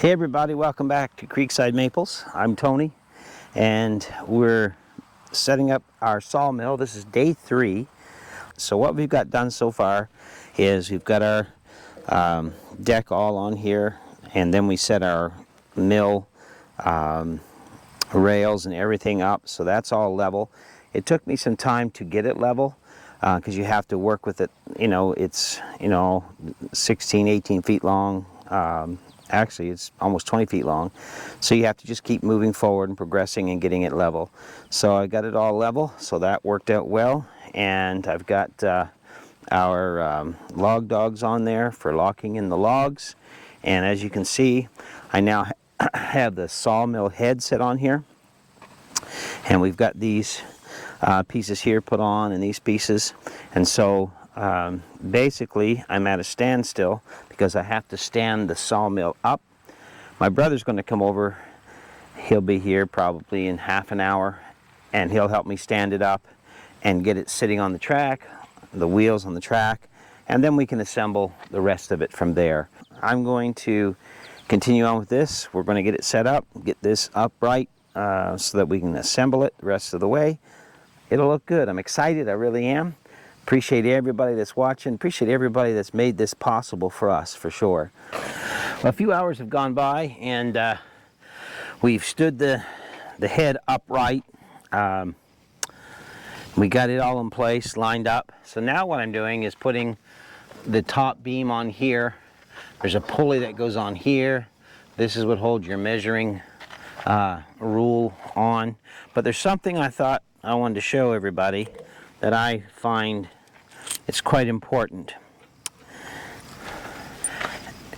Hey everybody, welcome back to Creekside Maples. I'm Tony, and we're setting up our sawmill. This is day 3. So what we've got done so far is we've got our deck all on here, and then we set our mill rails and everything up, so that's all level. It took me some time to get it level because you have to work with it. It's 16, 18 feet long. Actually, it's almost 20 feet long, so you have to just keep moving forward and progressing and getting it level. So I got it all level, so that worked out well. And I've got our log dogs on there for locking in the logs. And as you can see, I now have the sawmill head set on here, and we've got these pieces here put on and these pieces. And so basically I'm at a standstill because I have to stand the sawmill up. My brother's going to come over. He'll be here probably in half an hour, and he'll help me stand it up and get it sitting on the track, the wheels on the track, and then we can assemble the rest of it from there. I'm going to continue on with this. We're going to get it set up, get this upright so that we can assemble it the rest of the way. It'll look good. I'm excited, I really am. Appreciate everybody that's watching. Appreciate everybody that's made this possible for us, for sure. Well, a few hours have gone by, and we've stood the head upright. We got it all in place, lined up. So now what I'm doing is putting the top beam on here. There's a pulley that goes on here. This is what holds your measuring rule on. But there's something I thought I wanted to show everybody that I find it's quite important,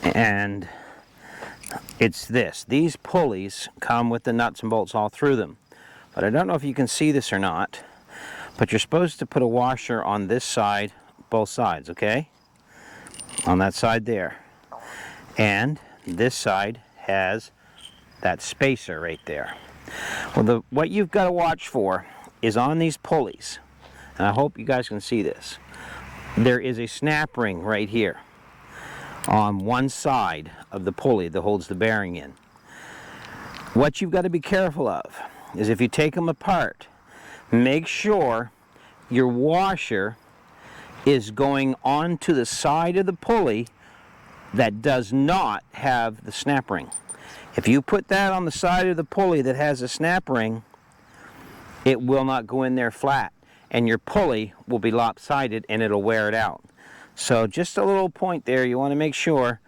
and it's this. These pulleys come with the nuts and bolts all through them, but I don't know if you can see this or not, but you're supposed to put a washer on this side, both sides, okay? On that side there, and this side has that spacer right there. Well, what you've got to watch for is on these pulleys, and I hope you guys can see this. There is a snap ring right here on one side of the pulley that holds the bearing in. What you've got to be careful of is if you take them apart, make sure your washer is going onto the side of the pulley that does not have the snap ring. If you put that on the side of the pulley that has a snap ring, it will not go in there flat, and your pulley will be lopsided and it'll wear it out. So just a little point there, you want to make sure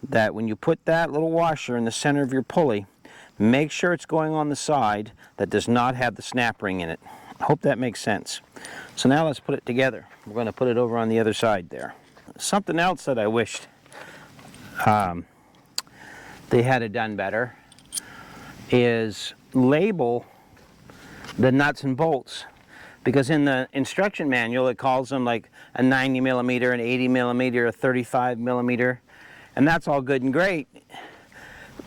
that when you put that little washer in the center of your pulley, make sure it's going on the side that does not have the snap ring in it. I hope that makes sense. So now let's put it together. We're going to put it over on the other side there. Something else that I wished they had it done better is label the nuts and bolts. Because in the instruction manual, it calls them like a 90 millimeter, an 80 millimeter, a 35 millimeter, and that's all good and great,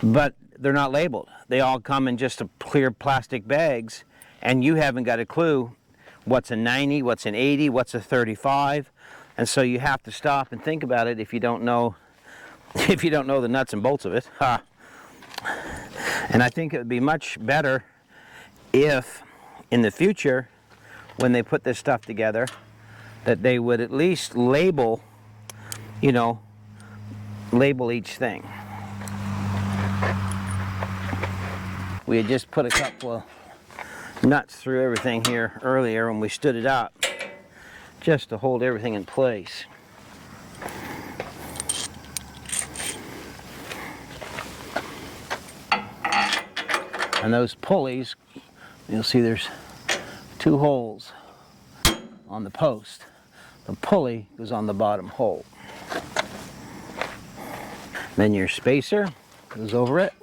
but they're not labeled. They all come in just a clear plastic bags, and you haven't got a clue what's a 90, what's an 80, what's a 35, and so you have to stop and think about it if you don't know the nuts and bolts of it. And I think it would be much better if in the future, when they put this stuff together, that they would at least label, label each thing. We had just put a couple of nuts through everything here earlier when we stood it up, just to hold everything in place. And those pulleys, you'll see there's 2 holes on the post. The pulley goes on the bottom hole. Then your spacer goes over it,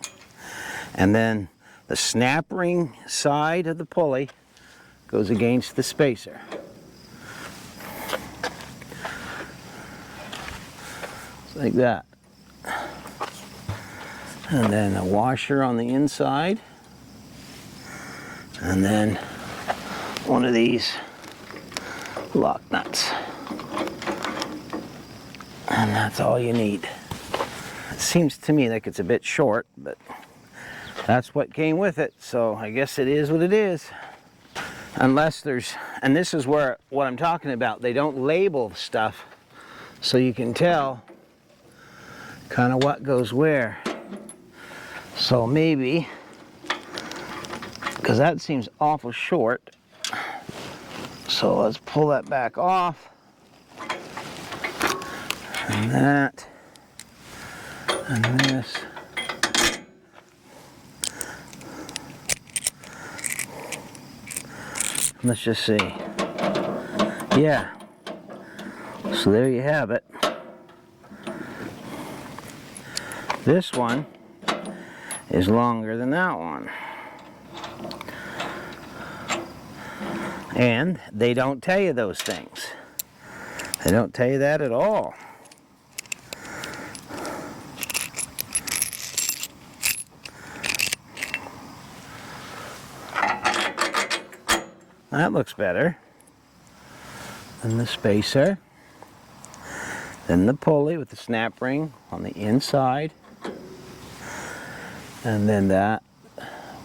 and then the snap ring side of the pulley goes against the spacer. Like that. And then a washer on the inside, and then one of these lock nuts. And that's all you need. It seems to me like it's a bit short, but that's what came with it, so I guess it is what it is. Unless there's, and this is where what I'm talking about, they don't label stuff so you can tell kind of what goes where. So maybe, because that seems awful short, so let's pull that back off, and that, and this. Let's just see. Yeah. So there you have it. This one is longer than that one. And they don't tell you those things. They don't tell you that at all. That looks better than the spacer. Then the pulley with the snap ring on the inside. And then that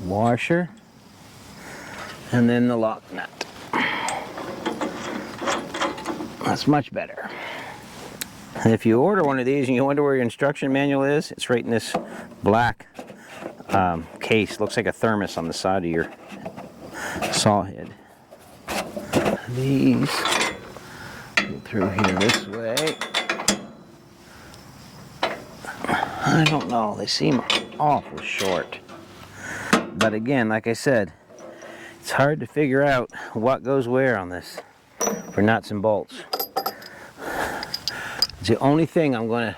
washer. And then the lock nut. That's much better. And if you order one of these and you wonder where your instruction manual is, it's right in this black case. Looks like a thermos on the side of your saw head. These go through here this way. I don't know, they seem awful short. But again, like I said, it's hard to figure out what goes where on this for nuts and bolts. It's the only thing I'm going to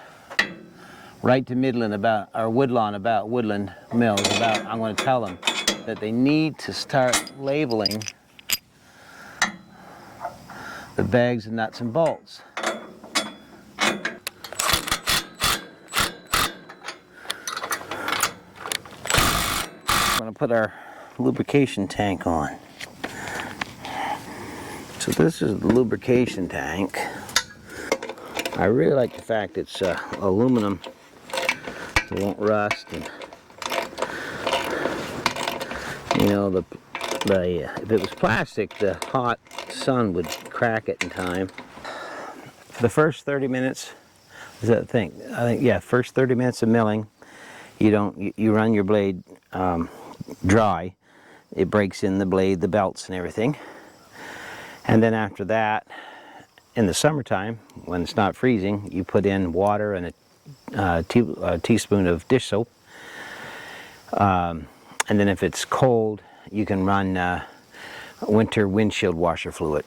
write to Midland about, or Woodlawn about, Woodland Mill about. I'm going to tell them that they need to start labeling the bags of nuts and bolts. I'm going to put our lubrication tank on. So this is the lubrication tank. I really like the fact it's aluminum, so it won't rust, and you know, if it was plastic, the hot sun would crack it in time. For the first 30 minutes, is that thing? I think, yeah, first 30 minutes of milling, you run your blade dry. It breaks in the blade, the belts and everything. And then after that, in the summertime, when it's not freezing, you put in water and a teaspoon of dish soap. And then if it's cold, you can run winter windshield washer fluid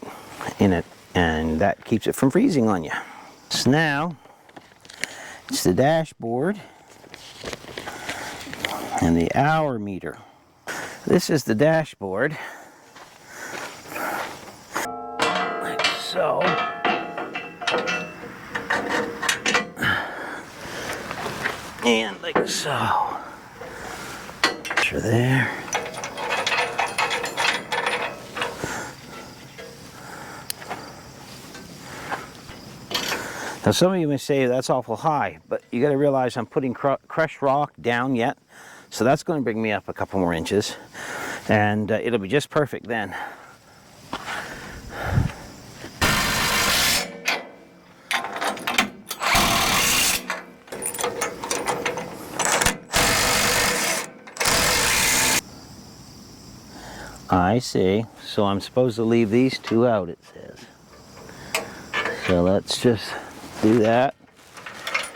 in it, and that keeps it from freezing on you. So now, it's the dashboard and the hour meter. This is the dashboard, like so. And like so. Picture there. Now some of you may say that's awful high, but you got to realize I'm putting crushed rock down yet, so that's going to bring me up a couple more inches, and it'll be just perfect then. I see. So I'm supposed to leave these two out, it says. So let's just do that,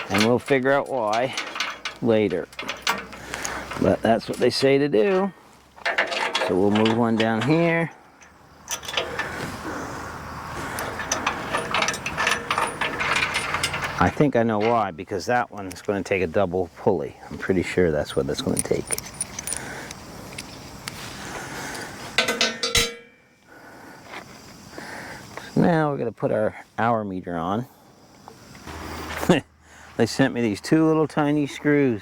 and we'll figure out why later. But that's what they say to do. So we'll move one down here. I think I know why, because that one's going to take a double pulley. I'm pretty sure that's what that's going to take. Now we're going to put our hour meter on. They sent me these two little tiny screws.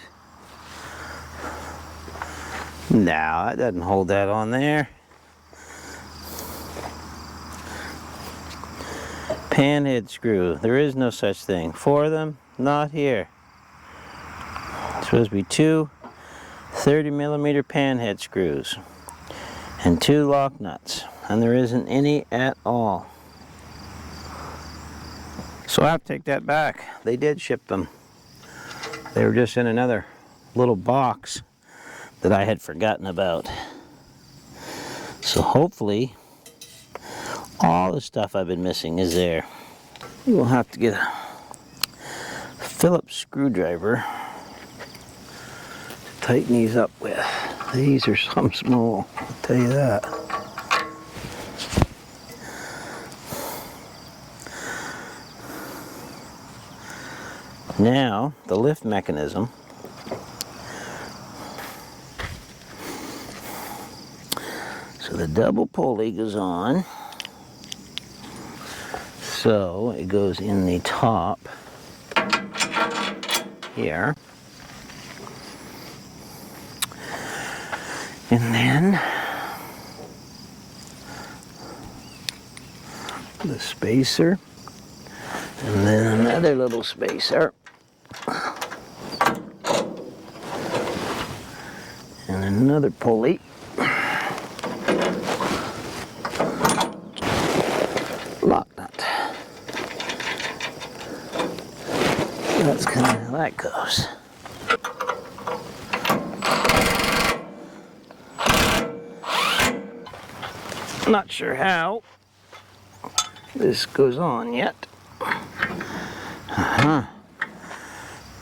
No, that doesn't hold that on there. Panhead screw. There is no such thing. 4 of them, not here. supposed to be 2 30mm panhead screws and 2 lock nuts, and there isn't any at all. So I have to take that back. They did ship them. They were just in another little box that I had forgotten about. So hopefully all the stuff I've been missing is there. We will have to get a Phillips screwdriver to tighten these up with. These are some small, I'll tell you that. Now, the lift mechanism. So the double pulley goes on. So it goes in the top here. And then the spacer. And then another little spacer. And another pulley. Lock nut. That's kind of how that goes. Not sure how this goes on yet.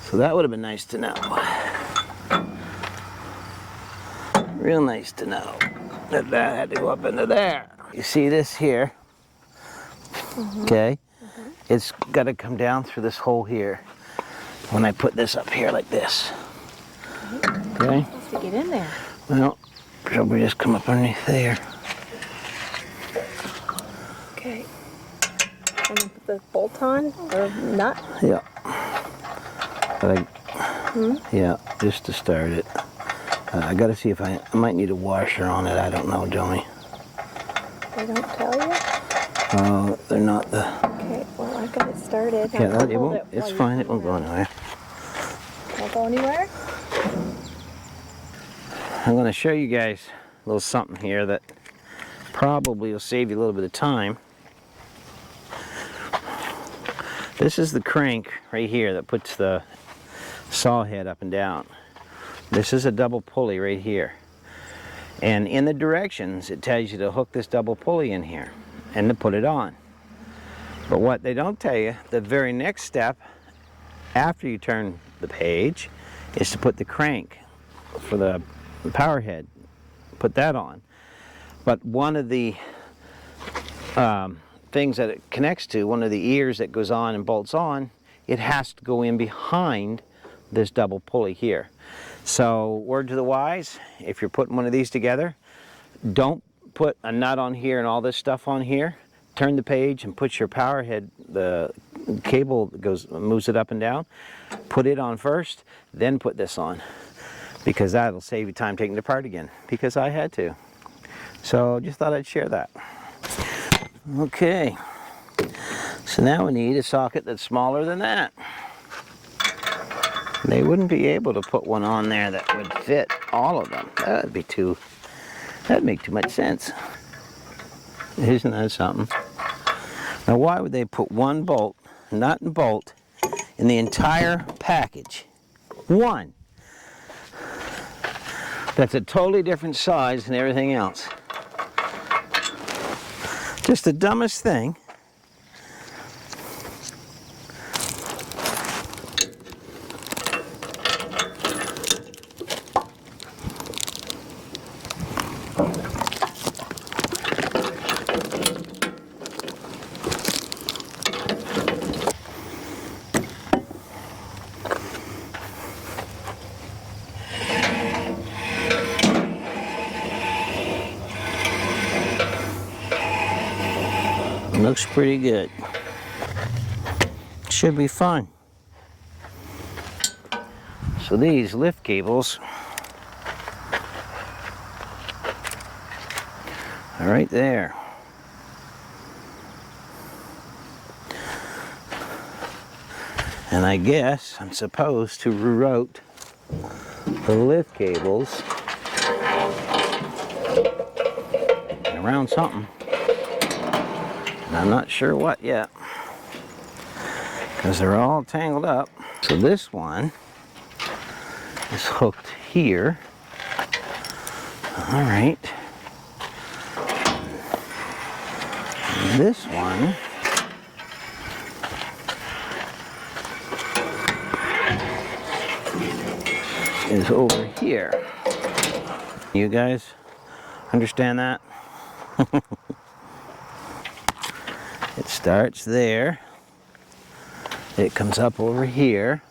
So that would have been nice to know. Real nice to know that that had to go up into there. You see this here? Okay? It's got to come down through this hole here when I put this up here like this. Okay? Supposed to get in there. Well, probably just come up underneath there. Okay. And then put the bolt on or nut? Yeah. But yeah, just to start it. I got to see if I might need a washer on it. I don't know, Joey. They don't tell you? Oh, they're not the. Okay, well, I've got it started. Yeah, it won't. It's fine. It won't go anywhere. Won't go anywhere? I'm going to show you guys a little something here that probably will save you a little bit of time. This is the crank right here that puts the saw head up and down. This is a double pulley right here. And in the directions, it tells you to hook this double pulley in here and to put it on. But what they don't tell you, the very next step after you turn the page is to put the crank for the power head, put that on. But one of the things that it connects to, one of the ears that goes on and bolts on, it has to go in behind this double pulley here. So word to the wise, if you're putting one of these together, don't put a nut on here and all this stuff on here. Turn the page and put your power head, the cable that moves it up and down, put it on first, then put this on, because that'll save you time taking it apart again, because I had to. So just thought I'd share that. Okay, so now we need a socket that's smaller than that. They wouldn't be able to put one on there that would fit all of them. That'd make too much sense. Isn't that something? Now why would they put one bolt, nut and bolt, in the entire package? One. That's a totally different size than everything else. Just the dumbest thing. Looks pretty good. Should be fun. So these lift cables are right there. And I guess I'm supposed to reroute the lift cables around something. And I'm not sure what yet, because they're all tangled up. So this one is hooked here. All right. And this one is over here. You guys understand that? It starts there. It comes up over here.